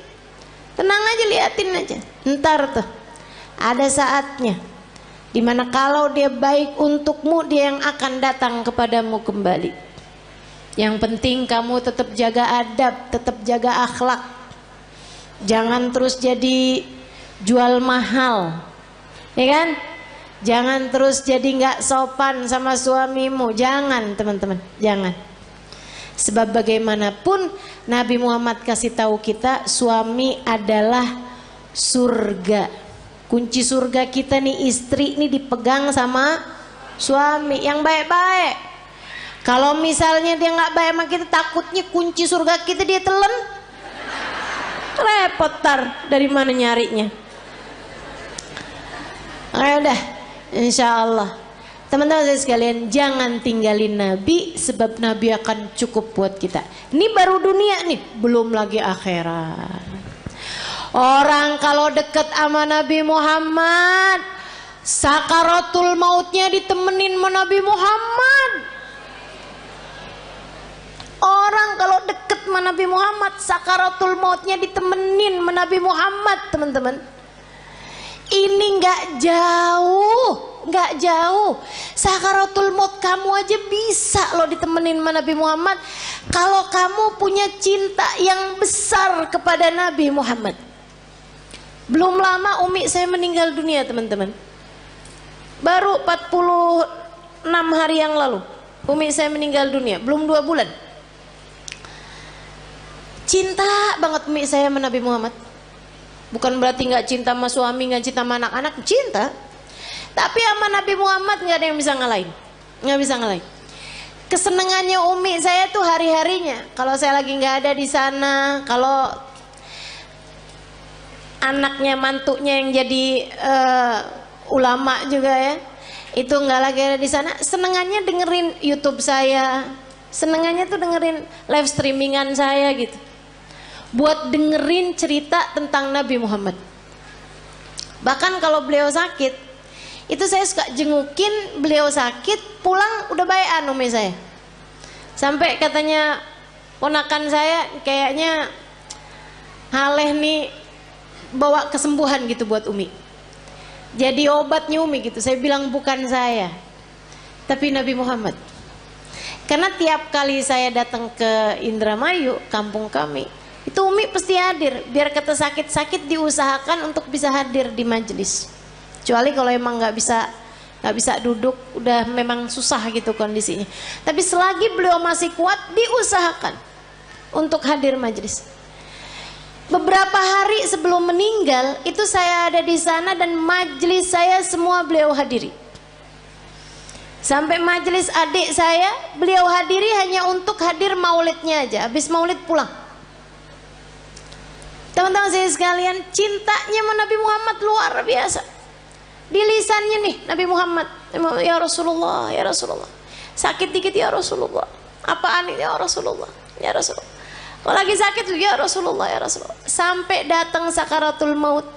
Tenang aja, liatin aja. Ntar tuh ada saatnya dimana kalau dia baik untukmu, dia yang akan datang kepadamu kembali. Yang penting kamu tetap jaga adab, tetap jaga akhlak. Jangan terus jadi jual mahal, ya kan? Jangan terus jadi nggak sopan sama suamimu. Jangan teman-teman, jangan. Sebab bagaimanapun Nabi Muhammad kasih tahu kita, suami adalah surga. Kunci surga kita nih, istri nih dipegang sama suami yang baik-baik. Kalau misalnya dia nggak baik sama kita, takutnya kunci surga kita dia telan, repot tar dari mana nyarinya. Ayo dah, insya Allah. Teman-teman saya sekalian, jangan tinggalin Nabi, sebab Nabi akan cukup buat kita. Ini baru dunia nih, belum lagi akhirat. Orang kalau deket sama Nabi Muhammad, sakaratul mautnya ditemenin sama Nabi Muhammad. Orang kalau deket sama Nabi Muhammad, sakaratul mautnya ditemenin sama Nabi Muhammad, teman-teman. Ini nggak jauh. Sakaratul maut kamu aja bisa loh ditemenin sama Nabi Muhammad, kalau kamu punya cinta yang besar kepada Nabi Muhammad. Belum lama umi saya meninggal dunia teman-teman. Baru 46 hari yang lalu umi saya meninggal dunia, belum 2 bulan. Cinta banget umi saya sama Nabi Muhammad. Bukan berarti nggak cinta sama suami, nggak cinta sama anak-anak, cinta. Tapi sama Nabi Muhammad nggak ada yang bisa ngalahin, nggak bisa ngalahin. Kesenangannya umi saya tuh hari-harinya. Kalau saya lagi nggak ada di sana, kalau anaknya mantunya yang jadi ulama juga ya, itu nggak lagi ada di sana, senengannya dengerin YouTube saya, senengannya tuh dengerin live streamingan saya gitu. Buat dengerin cerita tentang Nabi Muhammad. Bahkan kalau beliau sakit, itu saya suka jengukin beliau sakit, pulang udah bayan umi saya. Sampai katanya ponakan saya, kayaknya Haleh nih bawa kesembuhan gitu buat umi. Jadi obatnya umi gitu. Saya bilang bukan saya, tapi Nabi Muhammad. Karena tiap kali saya datang ke Indramayu, kampung kami, itu umi pasti hadir. Biar kata sakit-sakit diusahakan untuk bisa hadir di majelis. Kecuali kalau emang nggak bisa duduk, udah memang susah gitu kondisinya. Tapi selagi beliau masih kuat, diusahakan untuk hadir majelis. Beberapa hari sebelum meninggal itu saya ada di sana dan majelis saya semua beliau hadiri. Sampai majelis adik saya beliau hadiri hanya untuk hadir maulidnya aja. Habis maulid pulang. Teman-teman saya sekalian, cintanya sama Nabi Muhammad luar biasa. Di lisannya nih Nabi Muhammad, ya Rasulullah, ya Rasulullah. Sakit dikit ya Rasulullah. Apaan ini ya Rasulullah, ya Rasulullah. Kalau lagi sakit tuh ya Rasulullah, ya Rasulullah. Sampai datang sakaratul maut,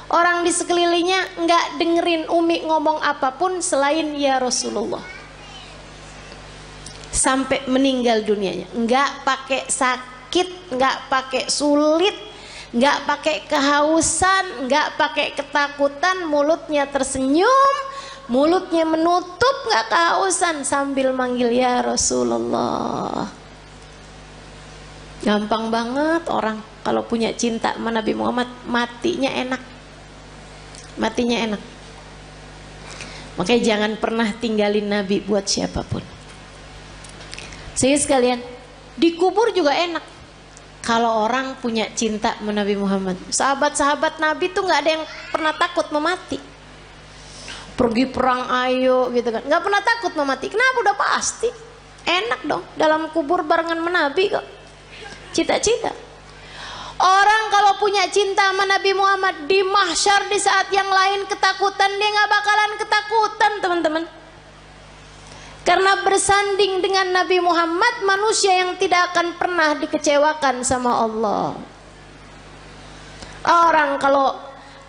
orang di sekelilingnya nggak dengerin umi ngomong apapun selain ya Rasulullah. Sampai meninggal dunianya, nggak pakai sakit, nggak pakai sulit, nggak pakai kehausan, nggak pakai ketakutan, mulutnya tersenyum, mulutnya menutup, nggak kehausan, sambil manggil ya Rasulullah. Gampang banget orang kalau punya cinta sama Nabi Muhammad, matinya enak, matinya enak. Makanya jangan pernah tinggalin Nabi buat siapapun. Sehingga sekalian, dikubur juga enak kalau orang punya cinta sama Nabi Muhammad. Sahabat-sahabat Nabi tuh nggak ada yang pernah takut memati. Pergi perang ayo gitu kan, nggak pernah takut memati. Kenapa? Udah pasti Enak dong dalam kubur barengan menabi kok. Cita-cita. Orang kalau punya cinta sama Nabi Muhammad di mahsyar di saat yang lain ketakutan, dia nggak bakalan ketakutan teman-teman. Karena bersanding dengan Nabi Muhammad, manusia yang tidak akan pernah dikecewakan sama Allah. Orang kalau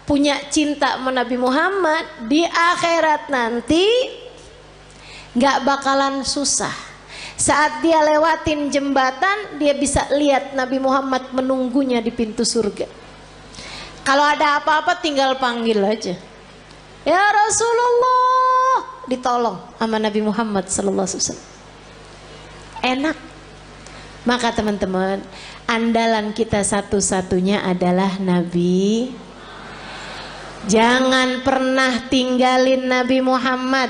punya cinta sama Nabi Muhammad di akhirat nanti nggak bakalan susah. Saat dia lewatin jembatan, dia bisa lihat Nabi Muhammad menunggunya di pintu surga. Kalau ada apa-apa tinggal panggil aja, ya Rasulullah, ditolong sama Nabi Muhammad sallallahu alaihi wasallam. Enak. Maka teman-teman, andalan kita satu-satunya adalah Nabi. Jangan pernah tinggalin Nabi Muhammad,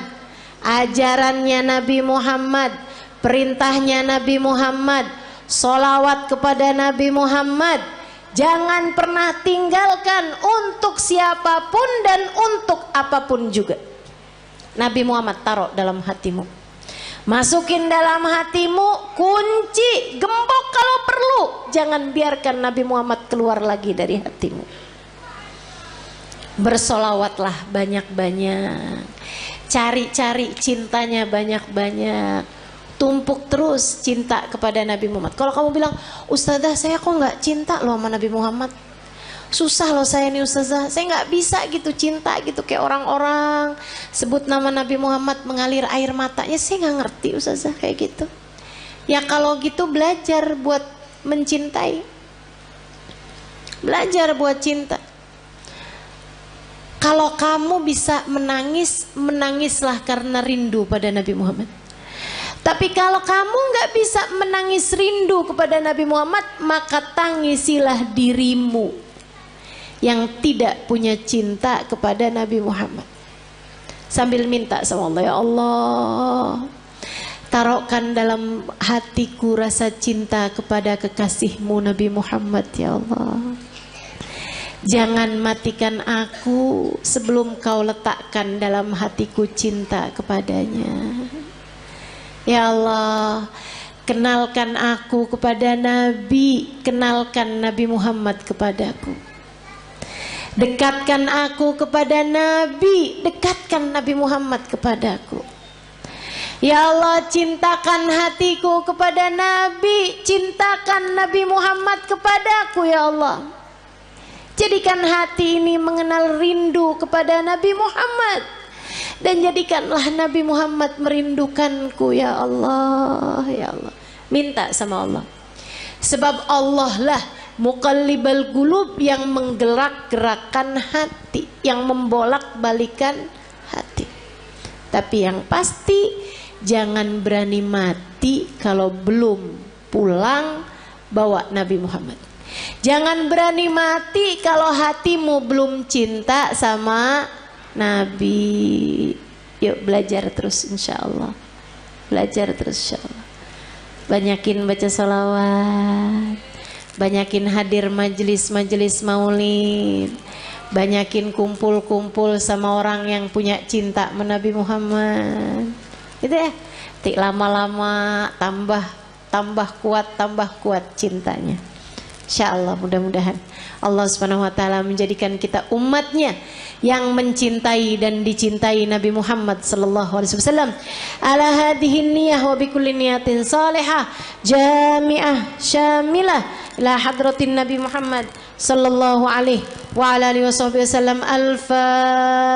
ajarannya Nabi Muhammad, perintahnya Nabi Muhammad, sholawat kepada Nabi Muhammad. Jangan pernah tinggalkan untuk siapapun dan untuk apapun juga. Nabi Muhammad taruh dalam hatimu, masukin dalam hatimu, kunci, gembok kalau perlu. Jangan biarkan Nabi Muhammad keluar lagi dari hatimu. Bersolawatlah banyak-banyak, cari-cari cintanya banyak-banyak. Tumpuk terus cinta kepada Nabi Muhammad. Kalau kamu bilang, Ustazah saya kok nggak cinta loh sama Nabi Muhammad, susah loh saya nih Ustazah, saya nggak bisa gitu cinta gitu kayak orang-orang sebut nama Nabi Muhammad mengalir air matanya, saya nggak ngerti Ustazah kayak gitu. Ya kalau gitu belajar buat mencintai, belajar buat cinta. Kalau kamu bisa menangis, menangislah karena rindu pada Nabi Muhammad. Tapi kalau kamu nggak bisa menangis rindu kepada Nabi Muhammad, maka tangisilah dirimu yang tidak punya cinta kepada Nabi Muhammad. Sambil minta sama Allah, ya Allah, taruhkan dalam hatiku rasa cinta kepada kekasihmu Nabi Muhammad, ya Allah. Jangan matikan aku sebelum kau letakkan dalam hatiku cinta kepadanya. Ya Allah, kenalkan aku kepada Nabi, kenalkan Nabi Muhammad kepadaku. Dekatkan aku kepada Nabi, dekatkan Nabi Muhammad kepadaku. Ya Allah, cintakan hatiku kepada Nabi, cintakan Nabi Muhammad kepadaku, ya Allah. Jadikan hati ini mengenal rindu kepada Nabi Muhammad, dan jadikanlah Nabi Muhammad merindukanku, ya Allah, ya Allah. Minta sama Allah, sebab Allah lah muqallibal qulub, yang menggerak-gerakkan hati, yang membolak-balikan hati. Tapi yang pasti jangan berani mati kalau belum pulang bawa Nabi Muhammad. Jangan berani mati kalau hatimu belum cinta sama Nabi. Yuk belajar terus insyaallah. Belajar terus insyaallah. Banyakin baca salawat, banyakin hadir majelis-majelis maulid, banyakin kumpul-kumpul sama orang yang punya cinta sama Nabi Muhammad. Gitu ya. Tik lama-lama tambah kuat cintanya. Insyaallah, mudah-mudahan Allah Subhanahu wa taala menjadikan kita umatnya yang mencintai dan dicintai Nabi Muhammad sallallahu alaihi wasallam. Ala hadhihi niyyah wa bikulli niyatin salihah jami'ah syamilah ila hadratin Nabi Muhammad sallallahu alaihi wa ala alihi wasallam. Al-Fatihah.